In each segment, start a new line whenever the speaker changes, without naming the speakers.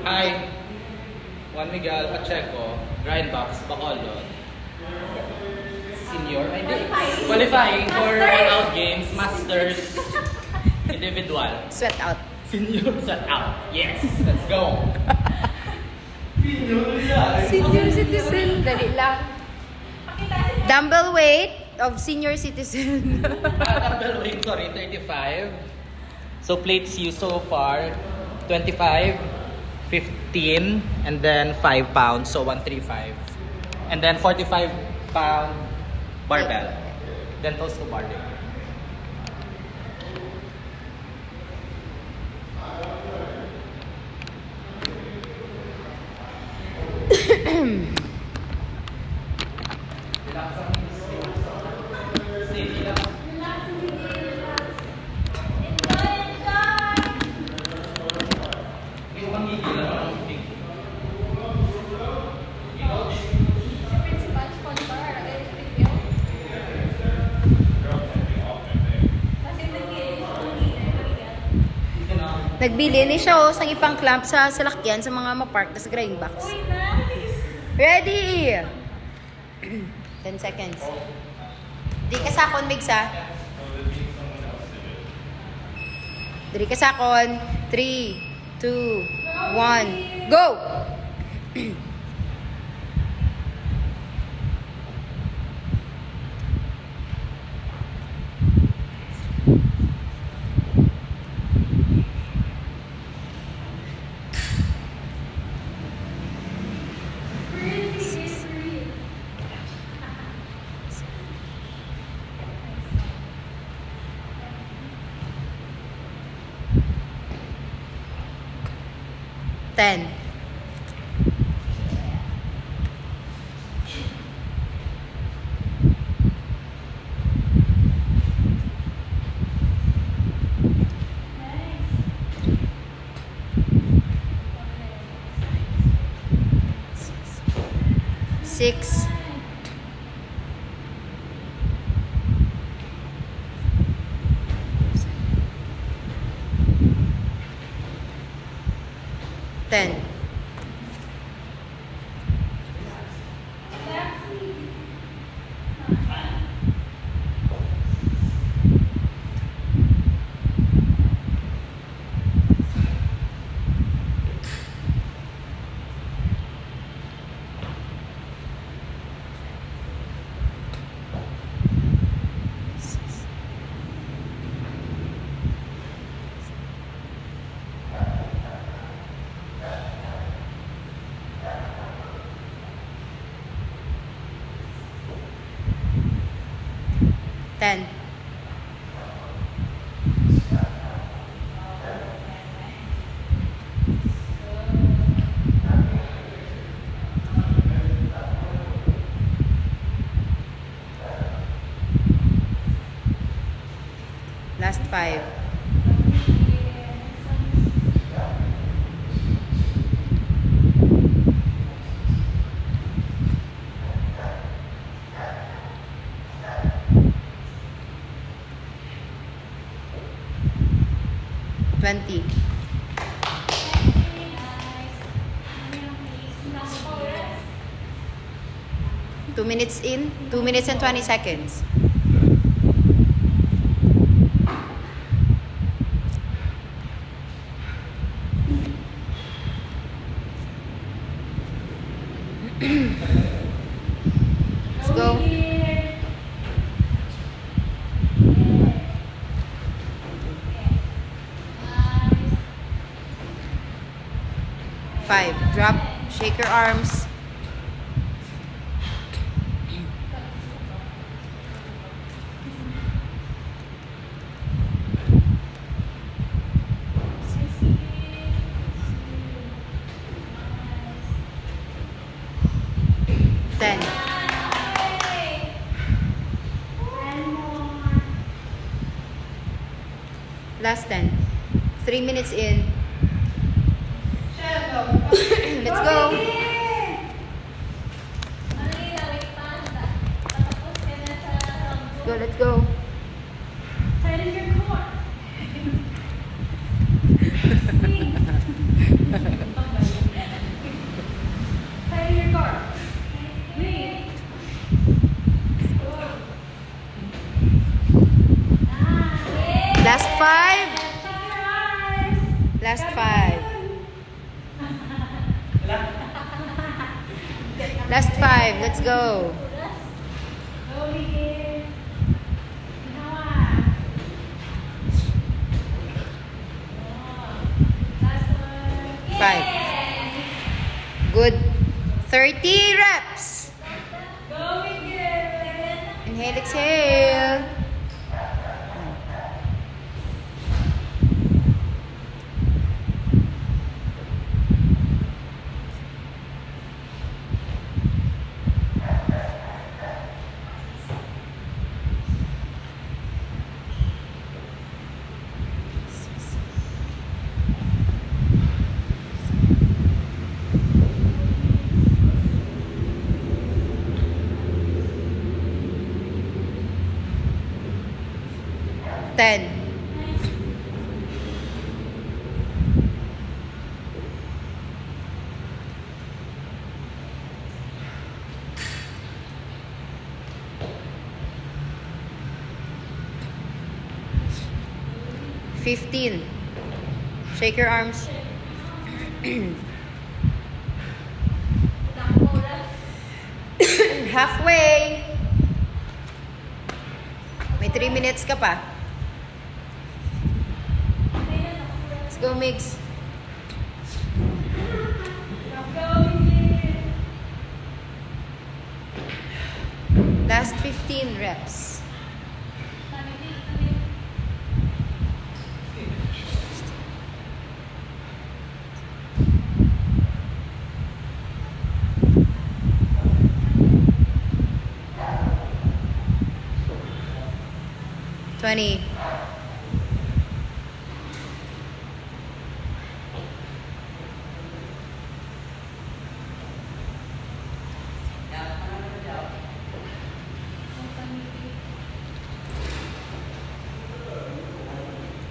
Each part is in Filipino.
Hi, Juan Miguel Pacheco, Grindbox, Bacolod. Senior, qualifying for all-out games, Masters, individual.
Sweat out.
Senior set out. Yes, let's go.
Senior citizen. Dali lang. Dumbbell weight of senior citizen.
Dumbbell weight, sorry, 35. So plates used so far, 25, 15, and then 5 pounds, so 135. And then 45-pound barbell. Then toes to bar day.
Nagbili ni siya sa ipang clamp sa salakyan sa mga mapark sa grindbox. Ready! 10 seconds. Di ka sakon, Migsa. Di ka sakon. 3, 2, 1, go! Ten. Six. Ten. Ten. Last 5. Twenty. Two minutes in. 2 minutes and 20 seconds. Let's go. 5. Drop. Shake your arms. 10. Last 10. 3 minutes in. Let's go. Let's go.
Silence your core.
Last 5. Last 5. Let's go.
Go, Miggy. Ginawa. Last one.
5. Good. 30 reps.
Go, Miggy.
Inhale, exhale. Ten. $15. Shake your arms. Halfway. May 3 minutes ka pa. Let's go, Migs. Last 15 reps. $20.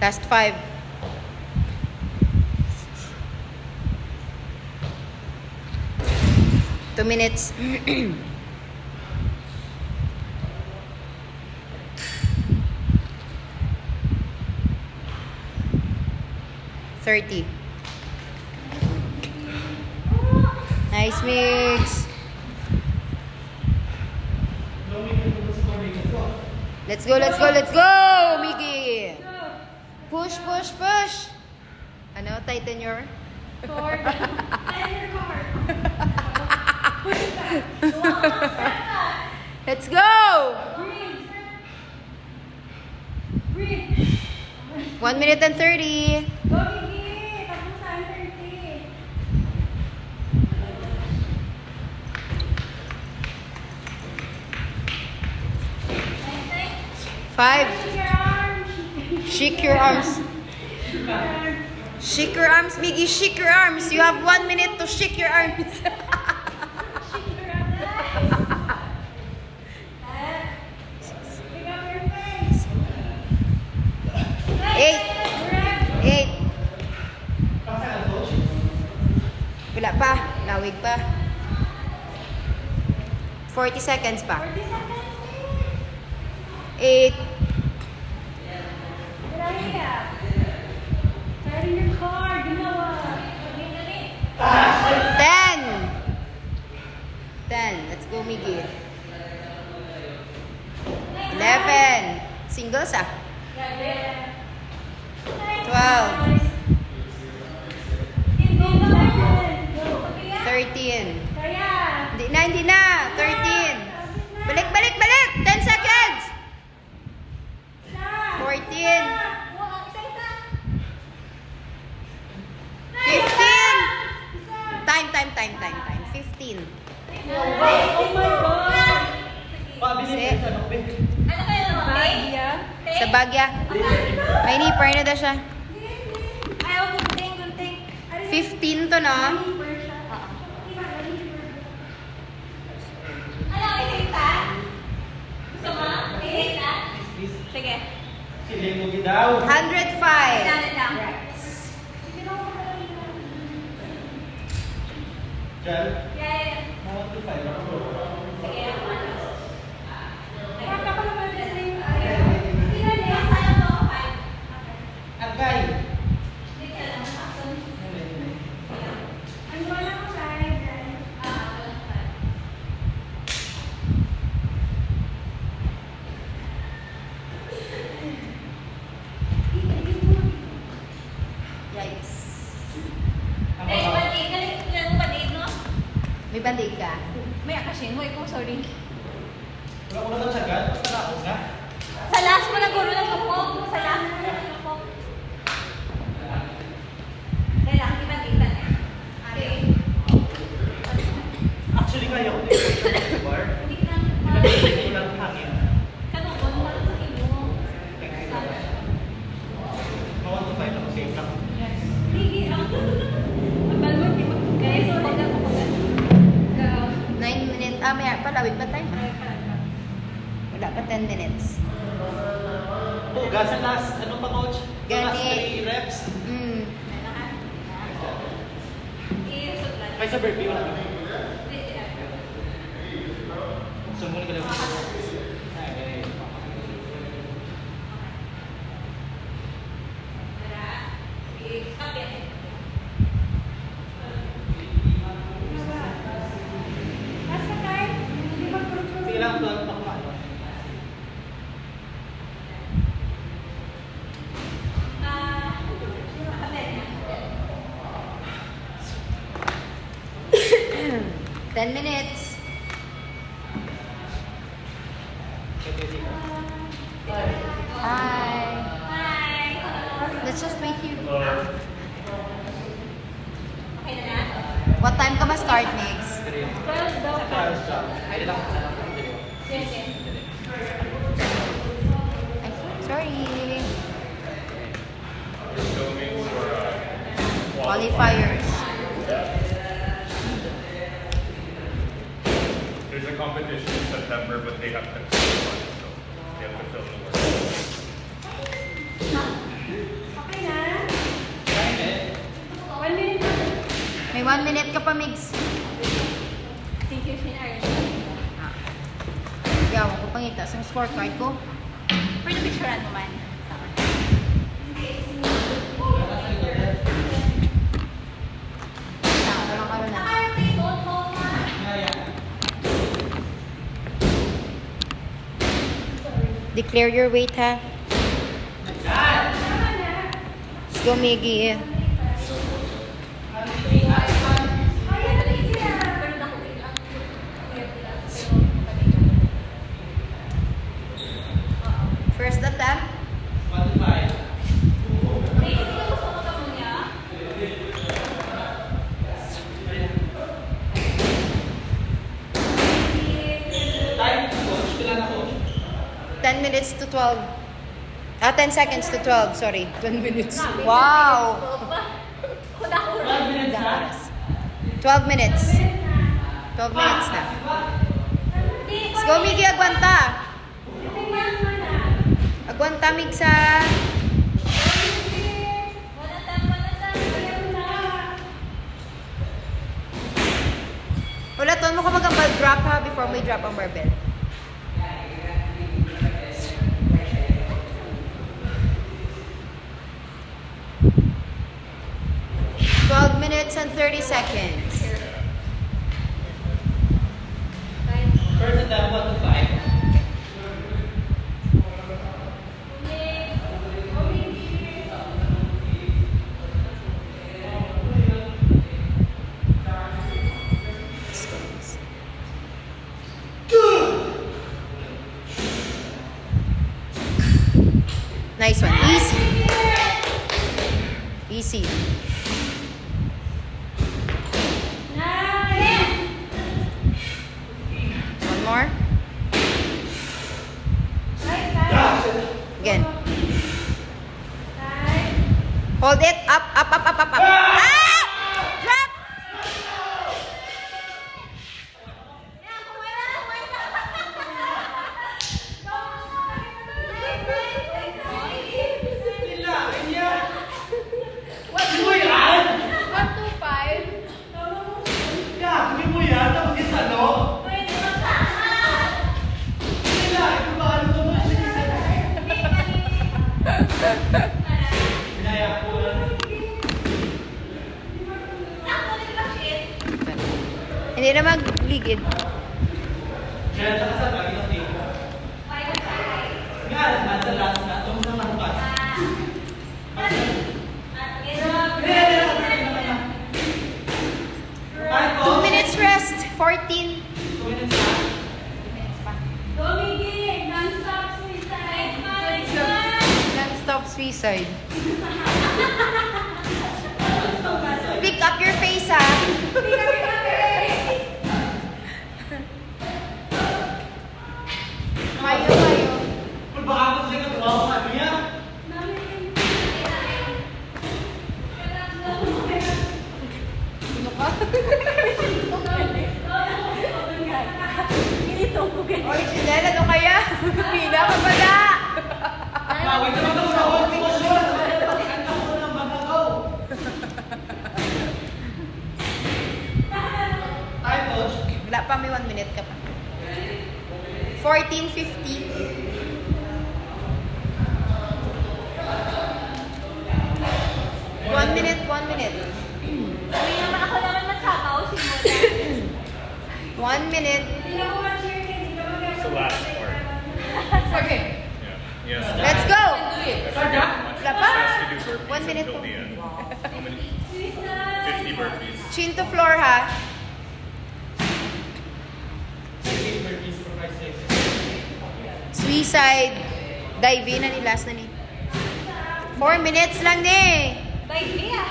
Last 5. Two minutes. $30. Nice mix. Let's go, let's go, let's go, Miggy. Push, push, push. Ano? Tighten your...
Cord. Tighten your cord. Push it back.
Let's go.
Breathe. Breathe.
1 minute and 30.
Go, Miggy. Tapos tayo 30.
Five.
Shake your arms.
Shake your arms. Shake your arms, Miggy. Shake your arms. You have 1 minute to shake your arms.
Shake your arms. Pick up your face.
8. 8. Wala pa. Lawig pa. 40 seconds pa.
40 seconds.
8.
Tighten your car. Ginawa.
10. 10. Let's go, Miggy. 11. Singles ah. 12. 13. Hindi na. 13. Balik, balik, balik. 10 seconds. 14. 15. Time. 15.
Oh my God!
Sa bagya. May nipper na daw siya.
Ayaw, gunting.
15 to, no?
Ano, ikita? Gusto mo? Ikita? Sige.
105.
lang. Yeah. Sige, ako ano. Ay, kapag naman kasi yung... Tingnan niya, sayang to ako, 5.
Agay.
Hindi ka lang. Eh, band-aid. Kailan mo band-aid, no?
May band-aid ka?
May akasin mo, ikaw, sorry.
Wala ko na ito tsagal. Basta na ako na.
Sa last mo naguro ng tupok. Sa last mo na ng tupok. Kaya, iban-iban eh. Okay.
Actually, kaya ko dito sa bar.
Hindi ka lang
Hindi ko lang hangin.
kanukon mo lang sa imo.
Mga 1 to 5 ako safe lang.
Hindi, ang balbon, di ba? Kaya, so, pag ako pag
9 minutes. Ah, may palawid pa time. Wala pa 10 minutes.
Oh, gasa last. Ano pa, coach? Last
Gani.
3 reps. May sa burpee wala. So, muna ka lang. Ay, sige lang, plan pa ko ano.
Ten minutes. Hi. Let's just wait here. What time ka ma-start, Mix?
Ay, lang.
Ay, sorry. Qualifiers.
There's a competition in September, but they have to film one, so they have to film the work.
Okay na?
May 1 minute ka pa, Mix.
Thank you, Shinari.
Yawan ko pangita sa scorecard ko.
Pwede picturean mo man.
Saan lang karon na. Declare your weight, ha? Let's go, Miggy. First attempt.
1 to 5. Time, coach. Kailan na, coach?
10 minutes to 12. 10 seconds to 12. Sorry. 12 minutes. Wow.
12 minutes na.
12 minutes. 12 minutes na. Let's go, Miggy. Agwanta. Agwanta, Migsa. Wala, ton mo ka mag-ambal drop, ha, before may drop ang barbell. Minutes and 30 seconds.
First attempt, 1 to 5.
Nice one. Easy. Easy. One more. Again. Hold it. Up, up, up, up, up, up. Ah! Drop! Hindi na magligid.
Diyan, tsaka sa bagi ng table. Nga, nasa last na. Itong sa mahukas.
14.
2 minutes na.
Go, Miggy! Non-stop suicide!
Non-stop suicide. Pick up your face, ha? Mayo, mayo.
Kung baka ako siya nagawa ko ano niya.
Sino ka? Original, ano kaya? Pila ka pala.
Wait naman ako sa whole picture. Ano ko ng bagagaw. Time, coach.
Wala pa, may 1 minute ka pa. 14:50. 1 minute, 1 minute.
Hindi naman ako naman matsapaw, simula.
1 minute.
Hindi na ko ma-cheer kasi hindi naman
It's the last part.
Okay.
Yeah. Yes.
Let's go!
Sarda?
Wala pa?
Has to do burpees
1 minute
until
po.
the end. How many? 50 burpees.
Chin to floor, ha? Suicide. Dive in na ni last na ni. 4 minutes lang ni.
Bye, Bea!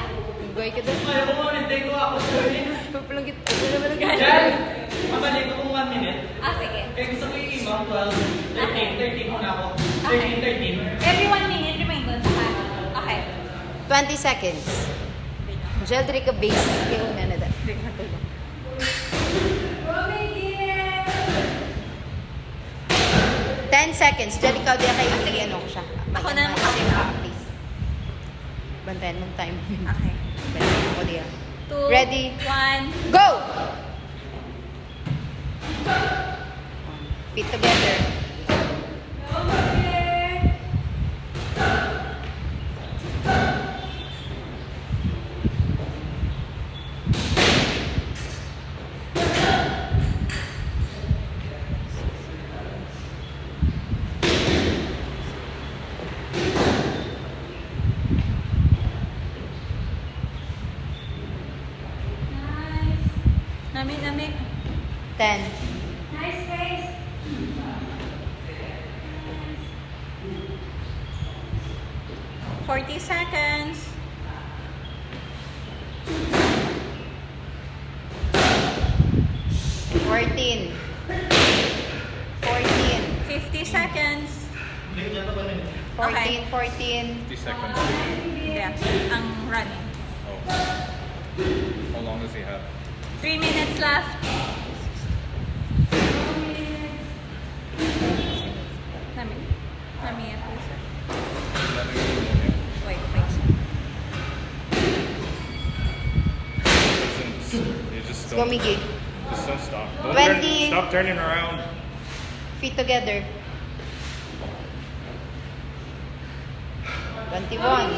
Goy ka doon.
Ayaw ko muna, take ko ako, sorry.
Papalagit. Ano
Jan! Mabalik ko kung 1 minute.
Ah, sige.
Kaya gusto ko yung imam, 12, 13 muna ako. 13.
Every 1 minute, remind doon. Okay.
20 seconds. Gel ka base. Kaya una na dahil.
Go, Miggy!
10 seconds. Gel ikaw di kay ano ko siya.
Ako na
Mag-
makakita.
please. Bantayan mong time.
Okay.
Bantayan ako diya.
2,
Ready?
1.
Go! Feet together.
Go, Miggy! Nice. Nami, nami.
10.
Nice face. Forty seconds.
14.
50 seconds.
14. 14.
50 seconds.
Yeah, ang running.
Oh. How long does he have?
3 minutes left. Nami. Nami, please. Wait, wait.
You just
Let's go, Miggy.
Just don't stop.
20.
Stop turning around.
Feet together. 21.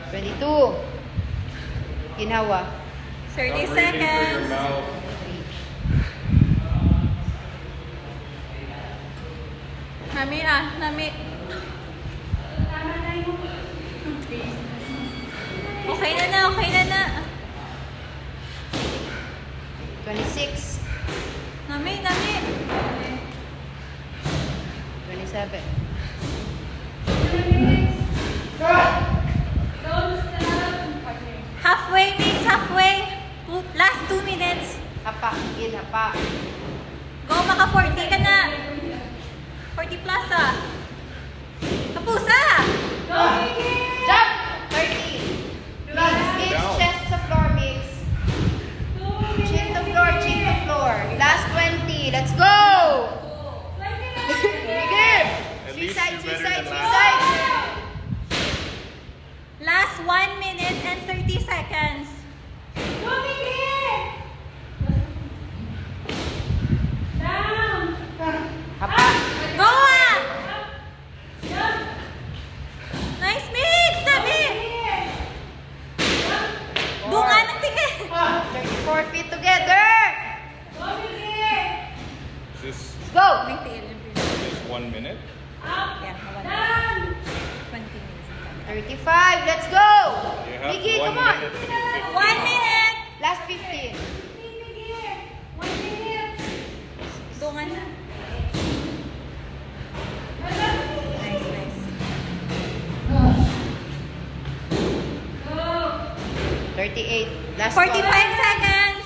22. Ginawa.
30
Stop breathing through your
seconds.
mouth.
Nami, Nami. Okay na, okay na.
26.
Nami, Nami.
27.
Halfway, mix, halfway. Last 2 minutes.
Hapa. In, hapa.
Go, maka 40 ka na. 40 plus ah. Kapusa!
Jump! 30. Mix, chest sa floor, mix. Chin to floor, chin to floor. Last 20. Let's go! Sige!
At least
Suicide,
you're better
suicide,
than
suicide!
Last 1 minute and 30 seconds.
Hapa.
Go ah! Nice mix, Nami! Bunga ng tiket.
34 feet together!
Is this
Go!
is 1 minute?
Yeah, 20 minutes.
35. Let's go!
You have
Miggy,
1
come on!
minute to do 50.
1 minute!
Last 15. 38. Last
45
one.
seconds.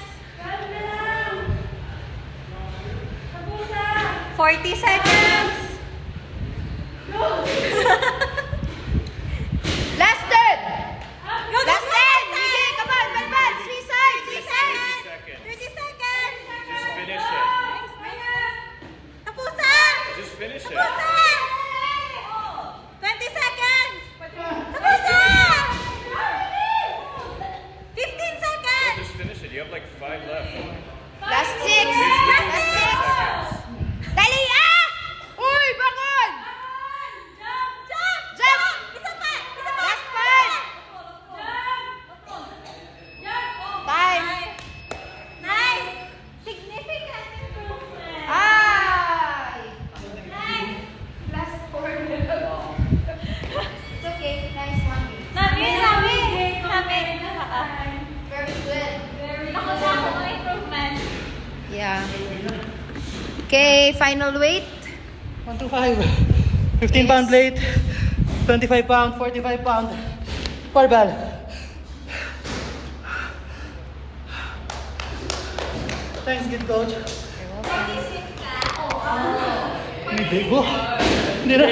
40 seconds.
Last 10.
Go,
Last 10. Sige, come on, balbal. 3 sides. 3 sides.
30 seconds.
Just finish it.
Tapusan!
Just finish it.
Tapusan! 20 seconds. Tapusan! 15 seconds.
Just finish it. You have like 5 left.
Last 6.
It's within
Last
10
6.
seconds.
Dali, ah! Uy, bangon! Jump!
Isa pa! Isa pa!
Last 5. Time.
Nice! Significant improvement.
Ay!
Nice!
Last 4. It's okay. Nice one.
Namin!
Very good.
Nakuha ko ng improvement.
Yeah. Okay, final weight.
125. 15 pound plate. 25 pound, 45 pound. Barbell. Thanks, good coach.
26 ka?
Hindi, bigo. Hindi na.